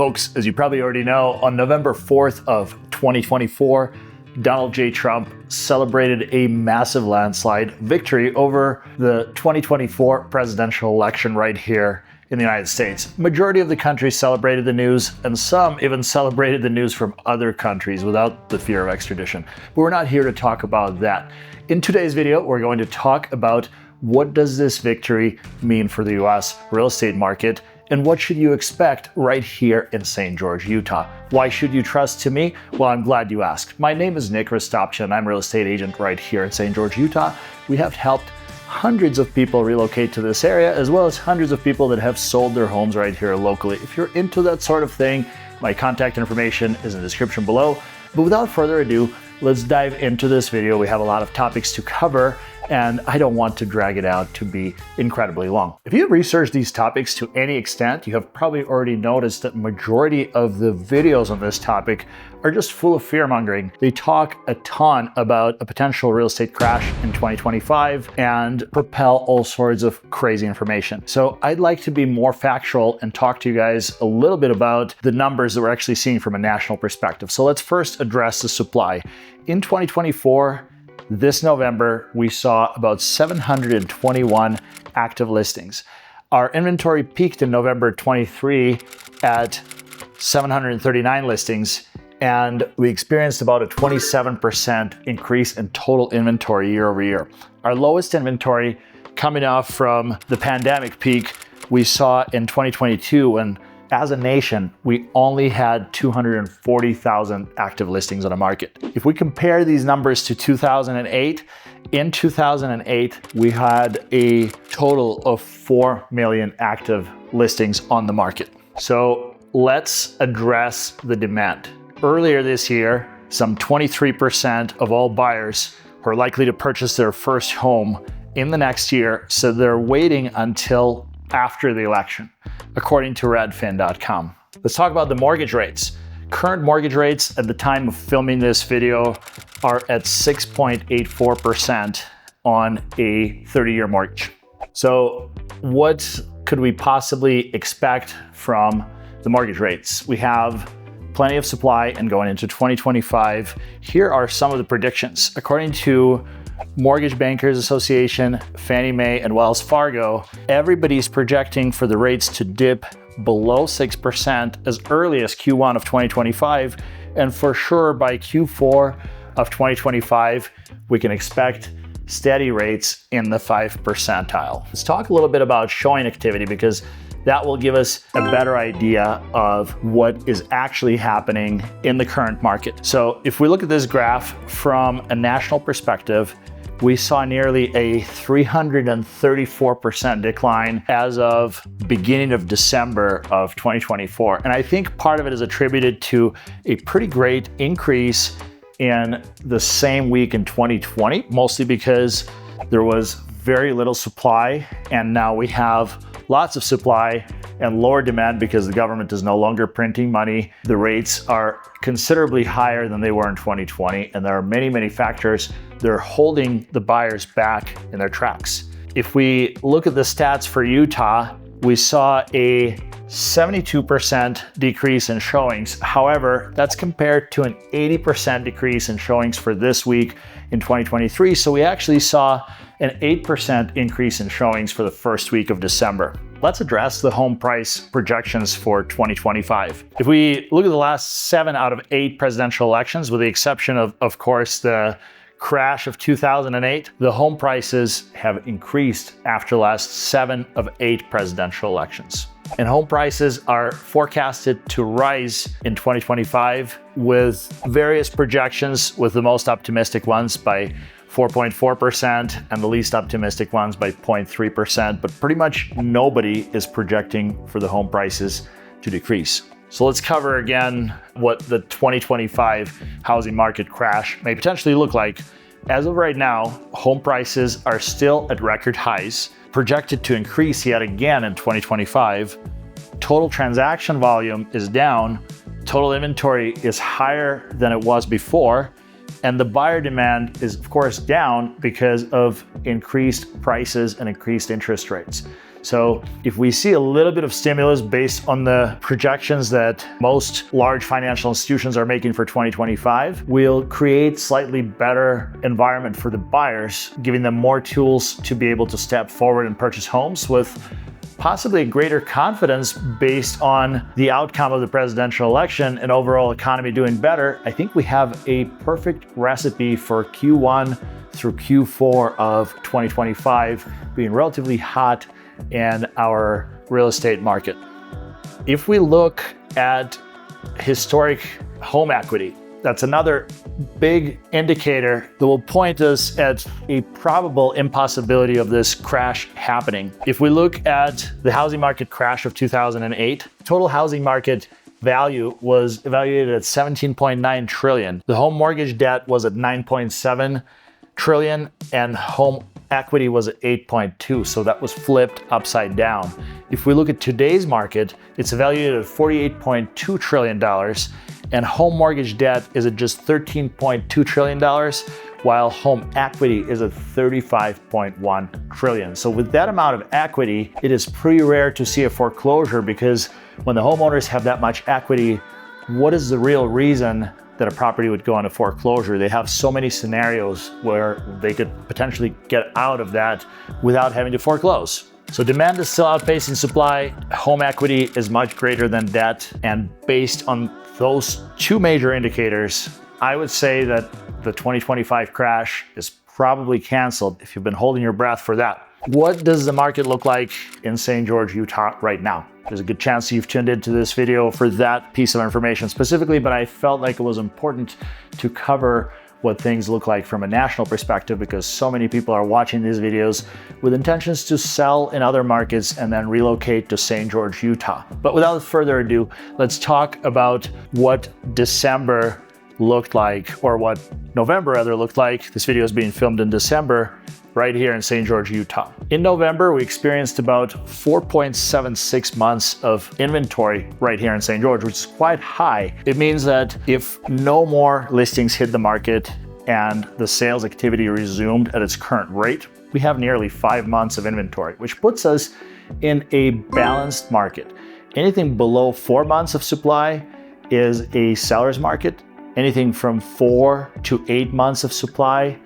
Folks, as you probably already know, on November 4th of 2024, Donald J. Trump celebrated a massive landslide victory over the 2024 presidential election right here in the United States. Majority of the country celebrated the news, and some even celebrated the news from other countries without the fear of extradition. But we're not here to talk about that. In today's video, we're going to talk about what does this victory mean for the US real estate market, and what should you expect right here in St. George, Utah? Why should you trust to me? Well, I'm glad you asked. My name is Nick Rostopchin, and I'm a real estate agent right here in St. George, Utah. We have helped hundreds of people relocate to this area, as well as hundreds of people that have sold their homes right here locally. If you're into that sort of thing, my contact information is in the description below. But without further ado, let's dive into this video. We have a lot of topics to cover, and I don't want to drag it out to be incredibly long. If you have researched these topics to any extent, you have probably already noticed that majority of the videos on this topic are just full of fear-mongering. They talk a ton about a potential real estate crash in 2025 and propel all sorts of crazy information. So I'd like to be more factual and talk to you guys a little bit about the numbers that we're actually seeing from a national perspective. So let's first address the supply. In 2024, this November, we saw about 721 active listings. Our inventory peaked in November 23 at 739 listings, and we experienced about a 27% increase in total inventory year over year. Our lowest inventory coming off from the pandemic peak we saw in 2022, when as a nation, we only had 240,000 active listings on the market. If we compare these numbers to 2008, in 2008, we had a total of 4 million active listings on the market. So let's address the demand. Earlier this year, some 23% of all buyers who are likely to purchase their first home in the next year, so they're waiting until after the election, according to redfin.com. Let's talk about the mortgage rates. Current mortgage rates at the time of filming this video are at 6.84% on a 30-year mortgage. So what could we possibly expect from the mortgage rates? We have plenty of supply, and going into 2025, here are some of the predictions. According to Mortgage Bankers Association, Fannie Mae, and Wells Fargo, everybody's projecting for the rates to dip below 6% as early as Q1 of 2025, and for sure by Q4 of 2025, we can expect steady rates in the 5th percentile. Let's talk a little bit about showing activity, because that will give us a better idea of what is actually happening in the current market. So if we look at this graph from a national perspective, we saw nearly a 334% decline as of beginning of December of 2024. And I think part of it is attributed to a pretty great increase in the same week in 2020, mostly because there was very little supply, and now we have lots of supply and lower demand because the government is no longer printing money. The rates are considerably higher than they were in 2020, and there are many, many factors that are holding the buyers back in their tracks. If we look at the stats for Utah, we saw a 72% decrease in showings. However, that's compared to an 80% decrease in showings for this week in 2023. So we actually saw an 8% increase in showings for the first week of December. Let's address the home price projections for 2025. If we look at the last 7 out of 8 presidential elections, with the exception of course, the crash of 2008, the home prices have increased after the last 7 of 8 presidential elections. And home prices are forecasted to rise in 2025 with various projections, with the most optimistic ones by 4.4% and the least optimistic ones by 0.3%, but pretty much nobody is projecting for the home prices to decrease. So let's cover again what the 2025 housing market crash may potentially look like. As of right now, home prices are still at record highs, projected to increase yet again in 2025. Total transaction volume is down, total inventory is higher than it was before, and the buyer demand is of course down because of increased prices and increased interest rates. So if we see a little bit of stimulus based on the projections that most large financial institutions are making for 2025, we'll create slightly better environment for the buyers, giving them more tools to be able to step forward and purchase homes with possibly a greater confidence based on the outcome of the presidential election and overall economy doing better. I think we have a perfect recipe for Q1 through Q4 of 2025 being relatively hot in our real estate market. If we look at historic home equity, that's another big indicator that will point us at a probable impossibility of this crash happening. If we look at the housing market crash of 2008, total housing market value was evaluated at 17.9 trillion. The home mortgage debt was at 9.7 trillion and home equity was at 8.2, so that was flipped upside down. If we look at today's market, it's evaluated at $48.2 trillion and home mortgage debt is at just $13.2 trillion, while home equity is at $35.1 trillion. So with that amount of equity, it is pretty rare to see a foreclosure, because when the homeowners have that much equity, what is the real reason that a property would go into foreclosure? They have so many scenarios where they could potentially get out of that without having to foreclose. So demand is still outpacing supply, home equity is much greater than debt, and based on those two major indicators, I would say that the 2025 crash is probably canceled if you've been holding your breath for that. What does the market look like in St. George, Utah right now? There's a good chance you've tuned into this video for that piece of information specifically, but I felt like it was important to cover what things look like from a national perspective, because so many people are watching these videos with intentions to sell in other markets and then relocate to St. George, Utah. But without further ado, let's talk about what December looked like, or what November rather looked like. This video is being filmed in December right here in St. George, Utah. In November, we experienced about 4.76 months of inventory right here in St. George, which is quite high. It means that if no more listings hit the market and the sales activity resumed at its current rate, we have nearly 5 months of inventory, which puts us in a balanced market. Anything below 4 months of supply is a seller's market. Anything from 4 to 8 months of supply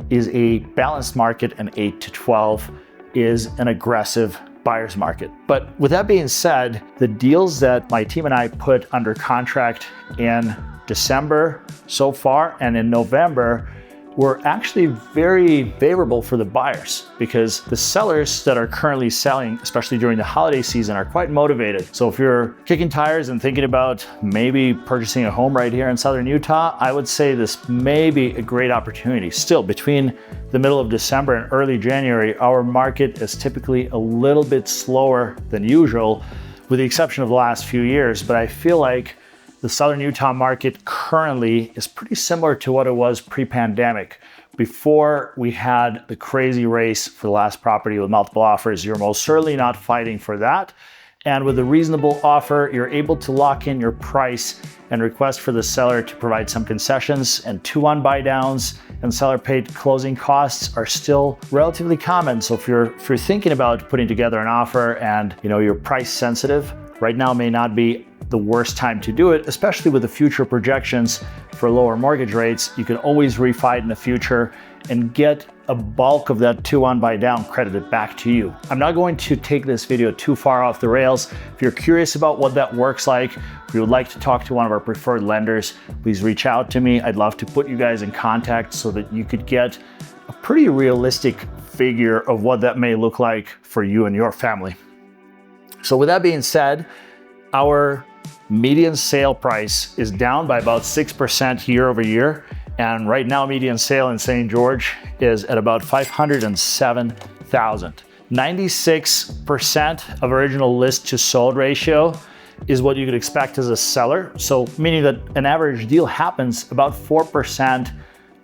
is a balanced market, and 8 to 12 is an aggressive buyer's market. But with that being said, the deals that my team and I put under contract in December so far and in November were actually very favorable for the buyers, because the sellers that are currently selling, especially during the holiday season, are quite motivated. So if you're kicking tires and thinking about maybe purchasing a home right here in Southern Utah, I would say this may be a great opportunity. Still, between the middle of December and early January, our market is typically a little bit slower than usual, with the exception of the last few years. But I feel like the Southern Utah market currently is pretty similar to what it was pre-pandemic. Before we had the crazy race for the last property with multiple offers, you're most certainly not fighting for that. And with a reasonable offer, you're able to lock in your price and request for the seller to provide some concessions, and 2-1 buy downs and seller paid closing costs are still relatively common. So if you're thinking about putting together an offer and you're price sensitive, right now may not be the worst time to do it, especially with the future projections for lower mortgage rates. You can always refi in the future and get a bulk of that 2-1 buy down credited back to you. I'm not going to take this video too far off the rails. If you're curious about what that works like, if you would like to talk to one of our preferred lenders, please reach out to me. I'd love to put you guys in contact so that you could get a pretty realistic figure of what that may look like for you and your family. So with that being said, our median sale price is down by about 6% year over year. And right now, median sale in St. George is at about $507,000. 96% of original list to sold ratio is what you could expect as a seller. So meaning that an average deal happens about 4%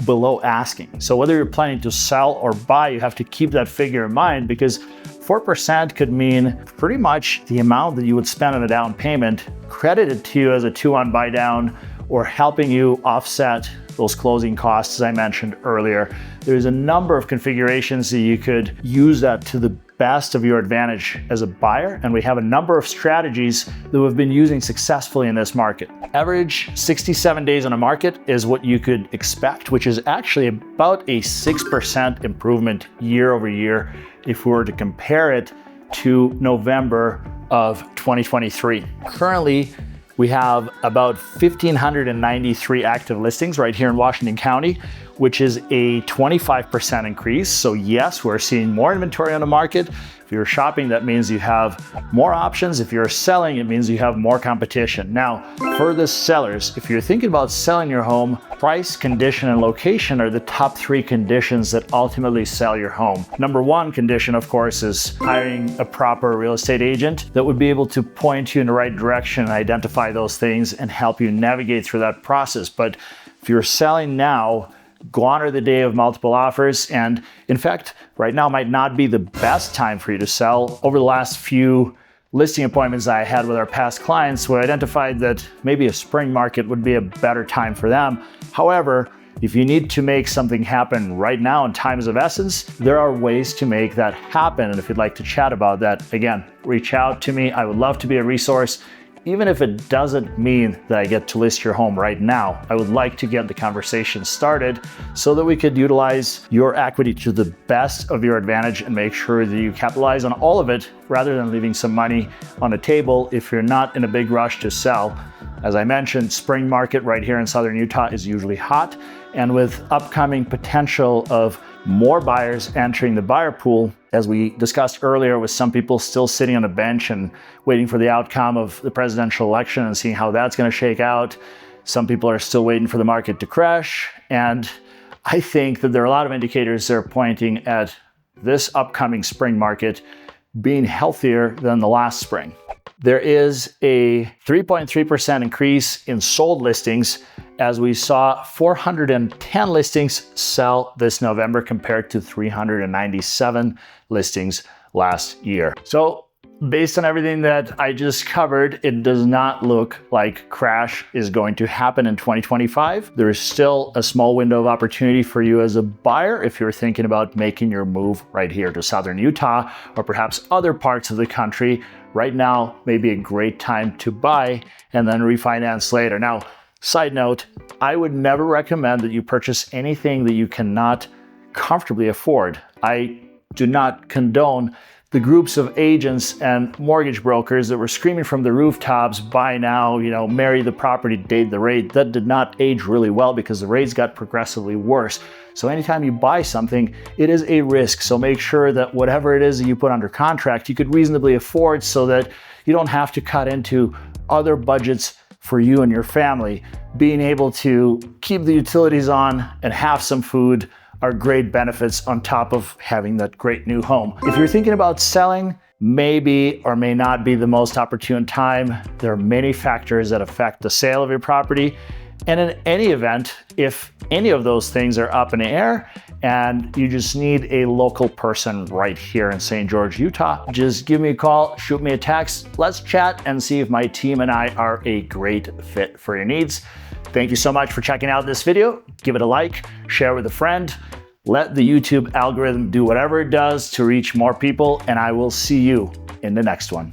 below asking. So whether you're planning to sell or buy, you have to keep that figure in mind, because 4% could mean pretty much the amount that you would spend on a down payment credited to you as a 2-1 buy down, or helping you offset those closing costs, as I mentioned earlier. There's a number of configurations that you could use that to the best of your advantage as a buyer, and we have a number of strategies that we've been using successfully in this market. Average 67 days on the market is what you could expect, which is actually about a 6% improvement year over year if we were to compare it to November of 2023. Currently, we have about 1,593 active listings right here in Washington County, which is a 25% increase. So yes, we're seeing more inventory on the market. If you're shopping, that means you have more options. If you're selling, it means you have more competition. Now, for the sellers, if you're thinking about selling your home, price, condition, and location are the top 3 conditions that ultimately sell your home. Number 1 condition, of course, is hiring a proper real estate agent that would be able to point you in the right direction and identify those things and help you navigate through that process. But if you're selling now, gone are the day of multiple offers, and in fact, right now might not be the best time for you to sell. Over the last few listing appointments I had with our past clients, we identified that maybe a spring market would be a better time for them. However, if you need to make something happen right now in time is of essence, there are ways to make that happen. And if you'd like to chat about that, again, reach out to me. I would love to be a resource. Even if it doesn't mean that I get to list your home right now, I would like to get the conversation started so that we could utilize your equity to the best of your advantage and make sure that you capitalize on all of it rather than leaving some money on the table if you're not in a big rush to sell. As I mentioned, spring market right here in Southern Utah is usually hot, and with upcoming potential of more buyers entering the buyer pool, as we discussed earlier, with some people still sitting on a bench and waiting for the outcome of the presidential election and seeing how that's going to shake out. Some people are still waiting for the market to crash. And I think that there are a lot of indicators that are pointing at this upcoming spring market being healthier than the last spring. There is a 3.3% increase in sold listings, as we saw 410 listings sell this November compared to 397 listings last year. So based on everything that I just covered, it does not look like crash is going to happen in 2025. There is still a small window of opportunity for you as a buyer if you're thinking about making your move right here to Southern Utah or perhaps other parts of the country. Right now may be a great time to buy and then refinance later. Now, side note, I would never recommend that you purchase anything that you cannot comfortably afford. I do not condone the groups of agents and mortgage brokers that were screaming from the rooftops, buy now, marry the property, date the rate. That did not age really well because the rates got progressively worse. So anytime you buy something, it is a risk. So make sure that whatever it is that you put under contract, you could reasonably afford so that you don't have to cut into other budgets for you and your family. Being able to keep the utilities on and have some food are great benefits on top of having that great new home. If you're thinking about selling, maybe or may not be the most opportune time. There are many factors that affect the sale of your property. And in any event, if any of those things are up in the air and you just need a local person right here in St. George, Utah, just give me a call, shoot me a text, let's chat and see if my team and I are a great fit for your needs. Thank you so much for checking out this video. Give it a like, share with a friend, let the YouTube algorithm do whatever it does to reach more people, and I will see you in the next one.